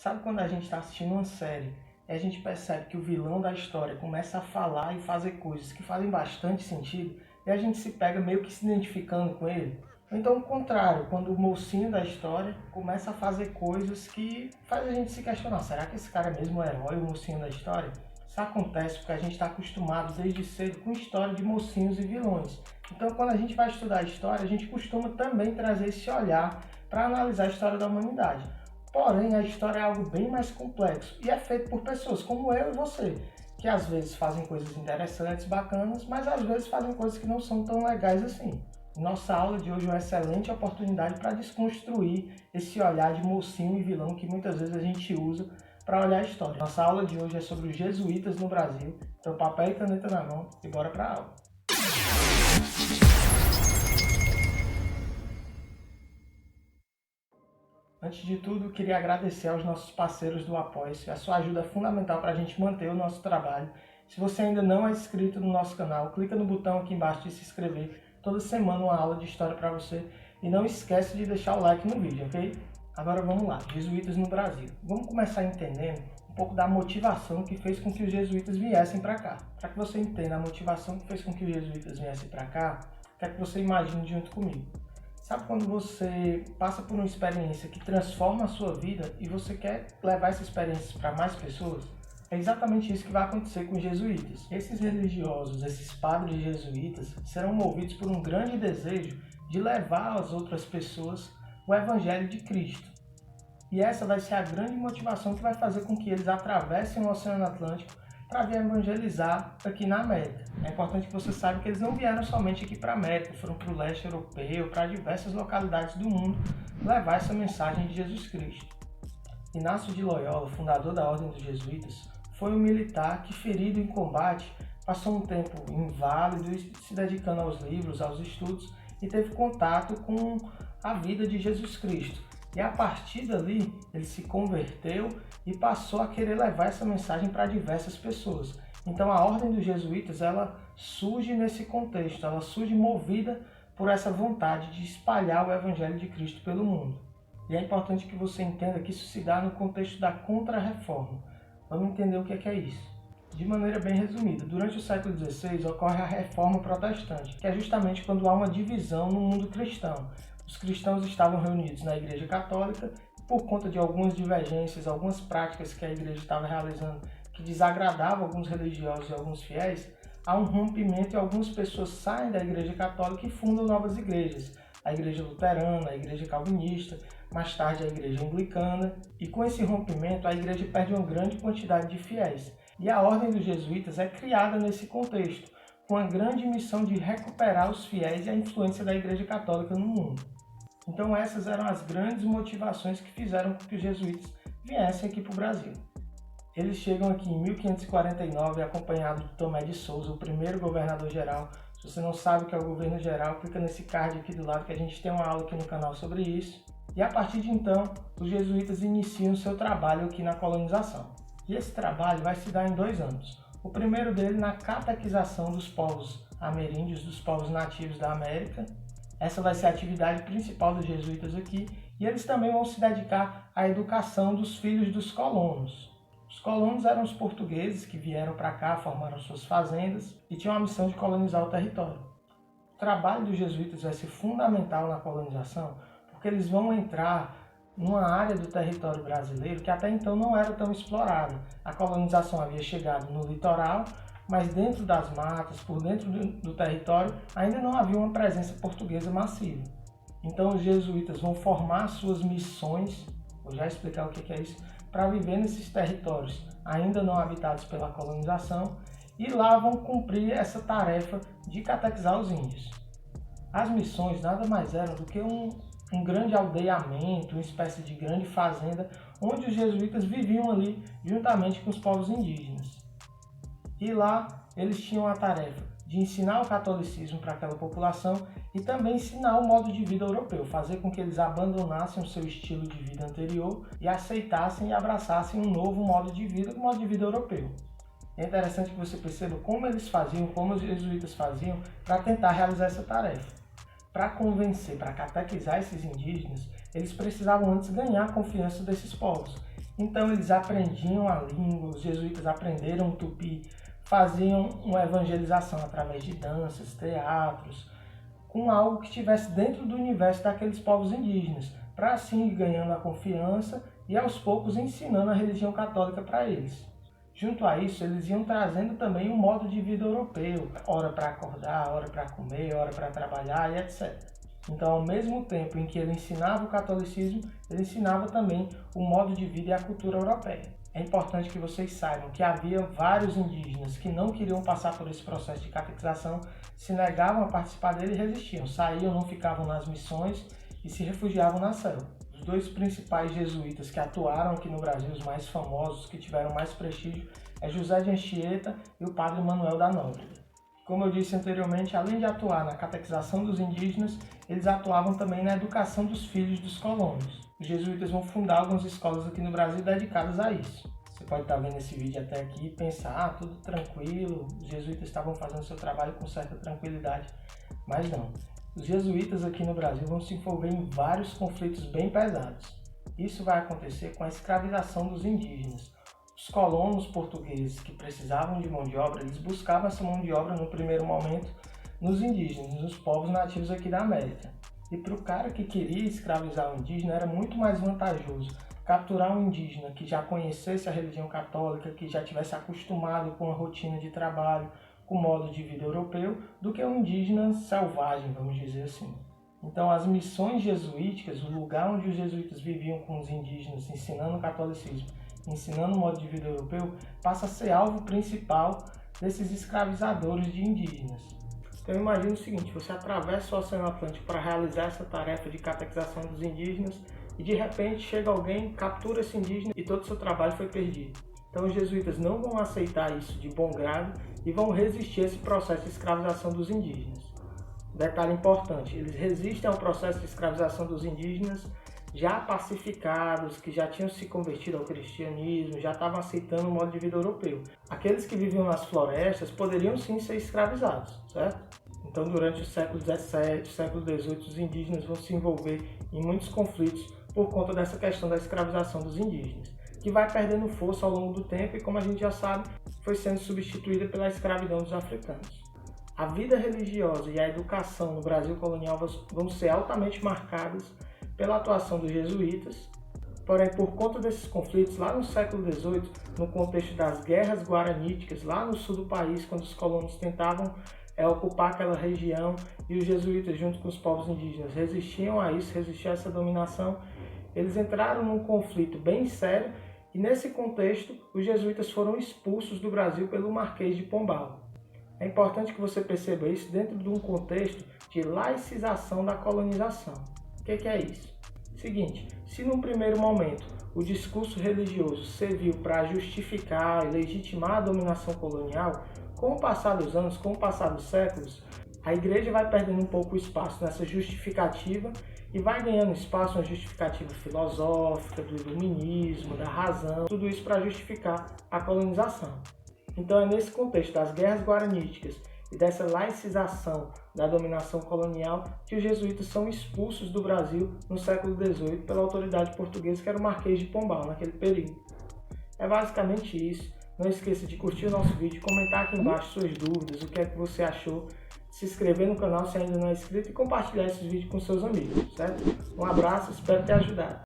Sabe quando a gente está assistindo uma série e a gente percebe que o vilão da história começa a falar e fazer coisas que fazem bastante sentido e a gente se pega meio que se identificando com ele? Ou então o contrário, quando o mocinho da história começa a fazer coisas que faz a gente se questionar, será que esse cara é mesmo o herói, o mocinho da história? Isso acontece porque a gente está acostumado desde cedo com história de mocinhos e vilões. Então quando a gente vai estudar a história, a gente costuma também trazer esse olhar para analisar a história da humanidade. Porém, a história é algo bem mais complexo e é feito por pessoas como eu e você, que às vezes fazem coisas interessantes, bacanas, mas às vezes fazem coisas que não são tão legais assim. Nossa aula de hoje é uma excelente oportunidade para desconstruir esse olhar de mocinho e vilão que muitas vezes a gente usa para olhar a história. Nossa aula de hoje é sobre os jesuítas no Brasil, então papel e caneta na mão e bora para a aula. Antes de tudo, queria agradecer aos nossos parceiros do Apoia-se. A sua ajuda é fundamental para a gente manter o nosso trabalho. Se você ainda não é inscrito no nosso canal, clica no botão aqui embaixo de se inscrever. Toda semana uma aula de história para você. E não esquece de deixar o like no vídeo, ok? Agora vamos lá, jesuítas no Brasil. Vamos começar entendendo um pouco da motivação que fez com que os jesuítas viessem para cá. Para que você entenda a motivação que fez com que os jesuítas viessem para cá, quero que você imagine junto comigo. Sabe quando você passa por uma experiência que transforma a sua vida e você quer levar essa experiência para mais pessoas? É exatamente isso que vai acontecer com os jesuítas. Esses religiosos, esses padres jesuítas, serão movidos por um grande desejo de levar às outras pessoas o Evangelho de Cristo. E essa vai ser a grande motivação que vai fazer com que eles atravessem o Oceano Atlântico para vir evangelizar aqui na América. É importante que você saiba que eles não vieram somente aqui para a América, foram para o leste europeu, para diversas localidades do mundo, levar essa mensagem de Jesus Cristo. Inácio de Loyola, fundador da Ordem dos Jesuítas, foi um militar que, ferido em combate, passou um tempo inválido e se dedicando aos livros, aos estudos, e teve contato com a vida de Jesus Cristo. E a partir dali, ele se converteu e passou a querer levar essa mensagem para diversas pessoas. Então a Ordem dos Jesuítas, ela surge nesse contexto, ela surge movida por essa vontade de espalhar o Evangelho de Cristo pelo mundo. E é importante que você entenda que isso se dá no contexto da Contra-Reforma. Vamos entender o que é isso. De maneira bem resumida, durante o século XVI ocorre a Reforma Protestante, que é justamente quando há uma divisão no mundo cristão. Os cristãos estavam reunidos na Igreja Católica e, por conta de algumas divergências, algumas práticas que a Igreja estava realizando que desagradavam alguns religiosos e alguns fiéis, há um rompimento e algumas pessoas saem da Igreja Católica e fundam novas igrejas. A Igreja Luterana, a Igreja Calvinista, mais tarde a Igreja Anglicana. E com esse rompimento, a Igreja perde uma grande quantidade de fiéis. E a Ordem dos Jesuítas é criada nesse contexto, com a grande missão de recuperar os fiéis e a influência da Igreja Católica no mundo. Então essas eram as grandes motivações que fizeram com que os jesuítas viessem aqui para o Brasil. Eles chegam aqui em 1549 acompanhados de Tomé de Souza, o primeiro governador-geral. Se você não sabe o que é o governo geral, clica nesse card aqui do lado que a gente tem uma aula aqui no canal sobre isso. E a partir de então, os jesuítas iniciam seu trabalho aqui na colonização. E esse trabalho vai se dar em 2 âmbitos. O primeiro dele na catequização dos povos ameríndios, dos povos nativos da América. Essa vai ser a atividade principal dos jesuítas aqui, e eles também vão se dedicar à educação dos filhos dos colonos. Os colonos eram os portugueses que vieram para cá, formaram suas fazendas e tinham a missão de colonizar o território. O trabalho dos jesuítas vai ser fundamental na colonização, porque eles vão entrar numa área do território brasileiro que até então não era tão explorada. A colonização havia chegado no litoral, mas dentro das matas, por dentro do território, ainda não havia uma presença portuguesa massiva. Então os jesuítas vão formar suas missões, vou já explicar o que é isso, para viver nesses territórios ainda não habitados pela colonização, e lá vão cumprir essa tarefa de catequizar os índios. As missões nada mais eram do que um grande aldeamento, uma espécie de grande fazenda, onde os jesuítas viviam ali juntamente com os povos indígenas. E lá eles tinham a tarefa de ensinar o catolicismo para aquela população e também ensinar o modo de vida europeu, fazer com que eles abandonassem o seu estilo de vida anterior e aceitassem e abraçassem um novo modo de vida, o modo de vida europeu. É interessante que você perceba como eles faziam, como os jesuítas faziam para tentar realizar essa tarefa. Para convencer, para catequizar esses indígenas, eles precisavam antes ganhar a confiança desses povos. Então eles aprendiam a língua, os jesuítas aprenderam o tupi, faziam uma evangelização através de danças, teatros, com algo que estivesse dentro do universo daqueles povos indígenas, para assim ir ganhando a confiança e aos poucos ensinando a religião católica para eles. Junto a isso, eles iam trazendo também um modo de vida europeu, hora para acordar, hora para comer, hora para trabalhar e etc. Então, ao mesmo tempo em que ele ensinava o catolicismo, ele ensinava também o modo de vida e a cultura europeia. É importante que vocês saibam que havia vários indígenas que não queriam passar por esse processo de catequização, se negavam a participar dele e resistiam, saíam, não ficavam nas missões e se refugiavam na selva. Os dois principais jesuítas que atuaram aqui no Brasil, os mais famosos, que tiveram mais prestígio, é José de Anchieta e o padre Manuel da Nóbrega. Como eu disse anteriormente, além de atuar na catequização dos indígenas, eles atuavam também na educação dos filhos dos colonos. Os jesuítas vão fundar algumas escolas aqui no Brasil dedicadas a isso. Você pode estar vendo esse vídeo até aqui e pensar, tudo tranquilo, os jesuítas estavam fazendo seu trabalho com certa tranquilidade, mas não. Os jesuítas aqui no Brasil vão se envolver em vários conflitos bem pesados. Isso vai acontecer com a escravização dos indígenas. Os colonos portugueses que precisavam de mão de obra, eles buscavam essa mão de obra no primeiro momento nos indígenas, nos povos nativos aqui da América. E para o cara que queria escravizar o indígena era muito mais vantajoso capturar um indígena que já conhecesse a religião católica, que já tivesse acostumado com a rotina de trabalho, com o modo de vida europeu, do que um indígena selvagem, vamos dizer assim. Então as missões jesuíticas, o lugar onde os jesuítas viviam com os indígenas, ensinando o catolicismo, ensinando o modo de vida europeu, passa a ser alvo principal desses escravizadores de indígenas. Então imagine o seguinte, você atravessa o Oceano Atlântico para realizar essa tarefa de catequização dos indígenas e de repente chega alguém, captura esse indígena e todo o seu trabalho foi perdido. Então os jesuítas não vão aceitar isso de bom grado e vão resistir a esse processo de escravização dos indígenas. Detalhe importante, eles resistem ao processo de escravização dos indígenas já pacificados, que já tinham se convertido ao cristianismo, já estavam aceitando o modo de vida europeu. Aqueles que viviam nas florestas poderiam sim ser escravizados, certo? Então durante o século XVII, século XVIII, os indígenas vão se envolver em muitos conflitos por conta dessa questão da escravização dos indígenas, que vai perdendo força ao longo do tempo e, como a gente já sabe, foi sendo substituída pela escravidão dos africanos. A vida religiosa e a educação no Brasil colonial vão ser altamente marcadas pela atuação dos jesuítas, porém, por conta desses conflitos, lá no século XVIII, no contexto das guerras guaraníticas, lá no sul do país, quando os colonos tentavam ocupar aquela região e os jesuítas, junto com os povos indígenas, resistiam a isso, resistiam a essa dominação, eles entraram num conflito bem sério e, nesse contexto, os jesuítas foram expulsos do Brasil pelo Marquês de Pombal. É importante que você perceba isso dentro de um contexto de laicização da colonização. O que é isso? Seguinte, se num primeiro momento o discurso religioso serviu para justificar e legitimar a dominação colonial, com o passar dos anos, com o passar dos séculos, a igreja vai perdendo um pouco o espaço nessa justificativa e vai ganhando espaço na justificativa filosófica, do iluminismo, da razão, tudo isso para justificar a colonização. Então é nesse contexto das guerras guaraníticas e dessa laicização da dominação colonial que os jesuítas são expulsos do Brasil no século XVIII pela autoridade portuguesa, que era o Marquês de Pombal naquele período. É basicamente isso. Não esqueça de curtir o nosso vídeo, comentar aqui embaixo suas dúvidas, o que é que você achou, se inscrever no canal se ainda não é inscrito e compartilhar esse vídeo com seus amigos, certo? Um abraço, espero ter ajudado.